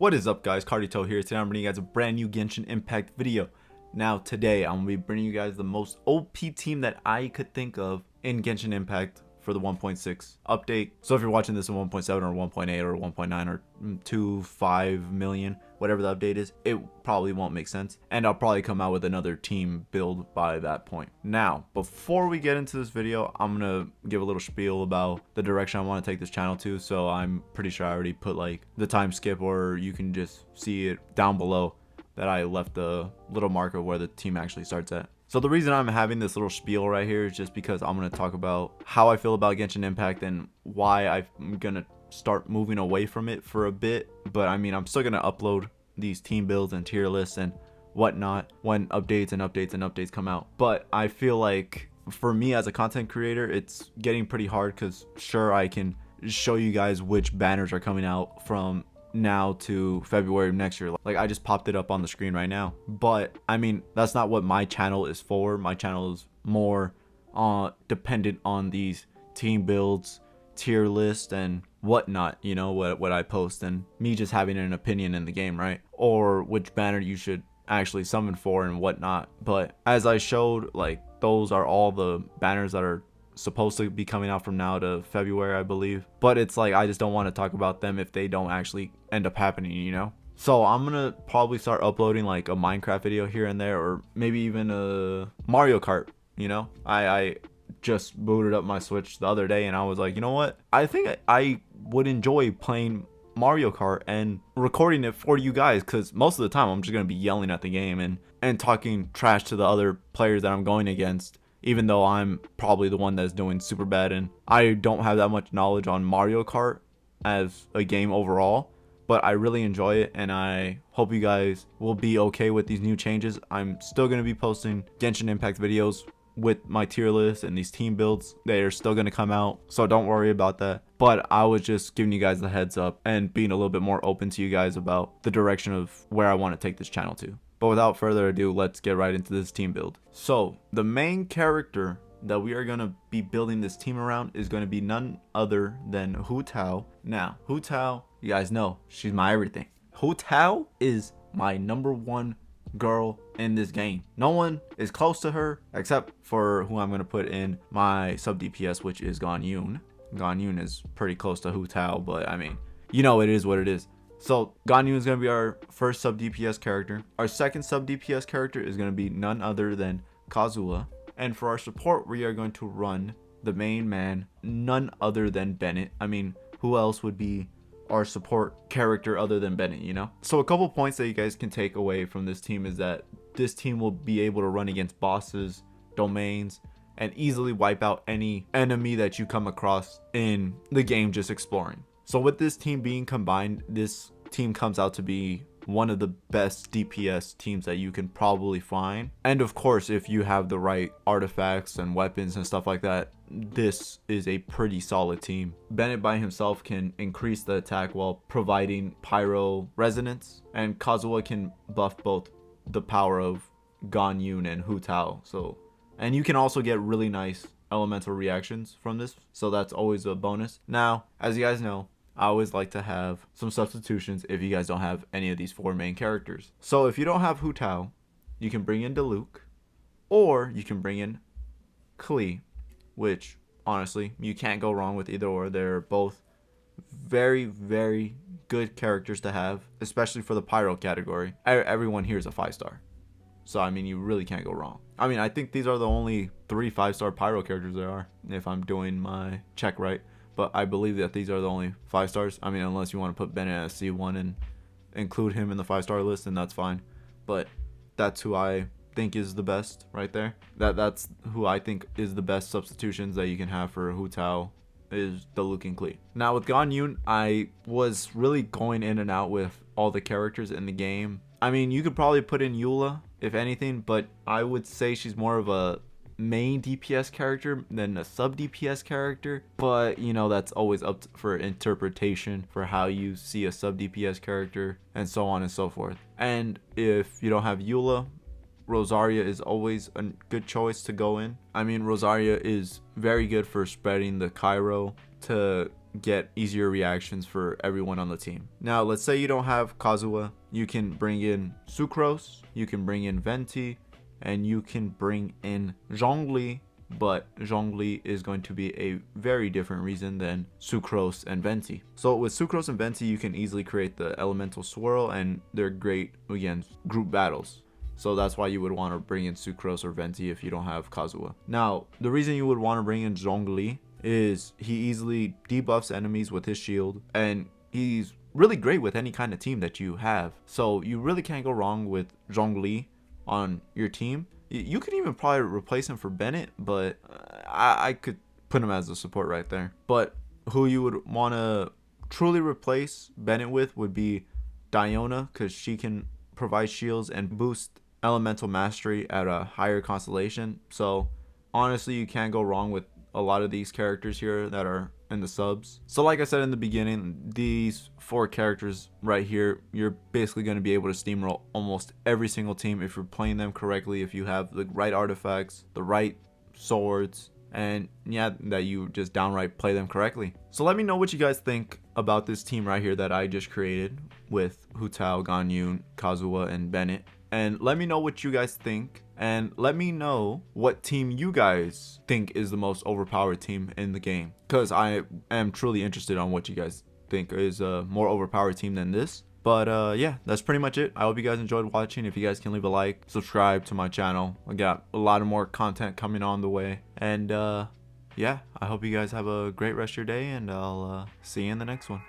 What is up, guys? Cardito here. Today I'm bringing you guys a brand new Genshin Impact video. Now today I'm going to be bringing you guys the most OP team that I could think of in Genshin Impact for the 1.6 update. So if you're watching this in 1.7 or 1.8 or 1.9 or 2.5 million, whatever the update is, it probably won't make sense. And I'll probably come out with another team build by that point. Now, before we get into this video, I'm going to give a little spiel about the direction I want to take this channel to. So I'm pretty sure I already put like the time skip, or you can just see it down below that I left the little marker where the team actually starts at. So the reason I'm having this little spiel right here is just because I'm going to talk about how I feel about Genshin Impact and why I'm going to start moving away from it for a bit. But I mean, I'm still going to upload these team builds and tier lists and whatnot when updates come out. But I feel like for me as a content creator, it's getting pretty hard because sure, I can show you guys which banners are coming out from now to February of next year. Like I just popped it up on the screen right now, but I mean, that's not what my channel is for. My channel is more dependent on these team builds, tier list and whatnot, you know, what I post, and me just having an opinion in the game, right? Or which banner you should actually summon for and whatnot. But as I showed, like those are all the banners that are supposed to be coming out from now to February, I believe. But it's like I just don't want to talk about them if they don't actually end up happening, you know? So I'm gonna probably start uploading like a Minecraft video here and there, or maybe even a Mario Kart, you know? I just booted up my Switch the other day and I was like, you know what? I think I would enjoy playing Mario Kart and recording it for you guys, because most of the time I'm just gonna be yelling at the game and talking trash to the other players that I'm going against, even though I'm probably the one that's doing super bad and I don't have that much knowledge on Mario Kart as a game overall. But I really enjoy it and I hope you guys will be okay with these new changes. I'm still going to be posting Genshin Impact videos with my tier list and these team builds. They are still going to come out, so don't worry about that. But I was just giving you guys the heads up and being a little bit more open to you guys about the direction of where I want to take this channel to. But without further ado, let's get right into this team build. So the main character that we are going to be building this team around is going to be none other than Hu Tao. Now, Hu Tao, you guys know, she's my everything. Hu Tao is my #1 girl in this game. No one is close to her except for who I'm going to put in my sub DPS, which is Ganyun. Ganyun is pretty close to Hu Tao, but I mean, you know, it is what it is. So Ganyun is going to be our first sub DPS character. Our second sub DPS character is going to be none other than Kazuha. And for our support, we are going to run the main man, none other than Bennett. I mean, who else would be our support character other than Bennett, you know? So a couple points that you guys can take away from this team is that this team will be able to run against bosses, domains, and easily wipe out any enemy that you come across in the game just exploring. So with this team being combined, this team comes out to be one of the best DPS teams that you can probably find. And of course, if you have the right artifacts and weapons and stuff like that, this is a pretty solid team. Bennett by himself can increase the attack while providing pyro resonance, and Kazuha can buff both the power of Ganyun and Hu Tao. So, and you can also get really nice elemental reactions from this, so that's always a bonus. Now, as you guys know, I always like to have some substitutions if you guys don't have any of these 4 main characters. So if you don't have Hu Tao, you can bring in Diluc, or you can bring in Klee, which honestly, you can't go wrong with either or. They're both very, very good characters to have, especially for the pyro category. Everyone here is a 5-star. So I mean, you really can't go wrong. I mean, I think these are the only 3 5-star pyro characters there are, if I'm doing my check right. But I believe that these are the only 5 stars. I mean, unless you want to put Bennett as C1 and include him in the 5-star list, then that's fine. But that's who I think is the best right there. That's who I think is the best substitutions that you can have for Hu Tao, is Diluc and Klee. Now with Ganyun, I was really going in and out with all the characters in the game. I mean, you could probably put in Eula, if anything, but I would say she's more of a main DPS character than a sub DPS character. But you know, that's always up for interpretation for how you see a sub DPS character and so on and so forth. And if you don't have Eula, Rosaria is always a good choice to go in. I mean, Rosaria is very good for spreading the Cairo to get easier reactions for everyone on the team. Now, let's say you don't have Kazuha. You can bring in Sucrose, you can bring in Venti, and you can bring in Zhongli, but Zhongli is going to be a very different reason than Sucrose and Venti. So with Sucrose and Venti, you can easily create the Elemental Swirl, and they're great against group battles. So that's why you would want to bring in Sucrose or Venti if you don't have Kazuha. Now, the reason you would want to bring in Zhongli is he easily debuffs enemies with his shield, and he's really great with any kind of team that you have. So you really can't go wrong with Zhongli on your team. You could even probably replace him for Bennett, but I could put him as a support right there. But who you would want to truly replace Bennett with would be Diona, because she can provide shields and boost elemental mastery at a higher constellation. So honestly, you can't go wrong with a lot of these characters here that are in the subs. So like I said in the beginning, these 4 characters right here, you're basically going to be able to steamroll almost every single team if you're playing them correctly, if you have the right artifacts, the right swords, and yeah, that you just downright play them correctly. So let me know what you guys think about this team right here that I just created with Hu Tao, Ganyun, Kazuha, and Bennett. And let me know what you guys think, and let me know what team you guys think is the most overpowered team in the game, because I am truly interested on what you guys think is a more overpowered team than this. But yeah, that's pretty much it. I hope you guys enjoyed watching. If you guys can leave a like, subscribe to my channel. I got a lot of more content coming on the way. And yeah, I hope you guys have a great rest of your day, and I'll see you in the next one.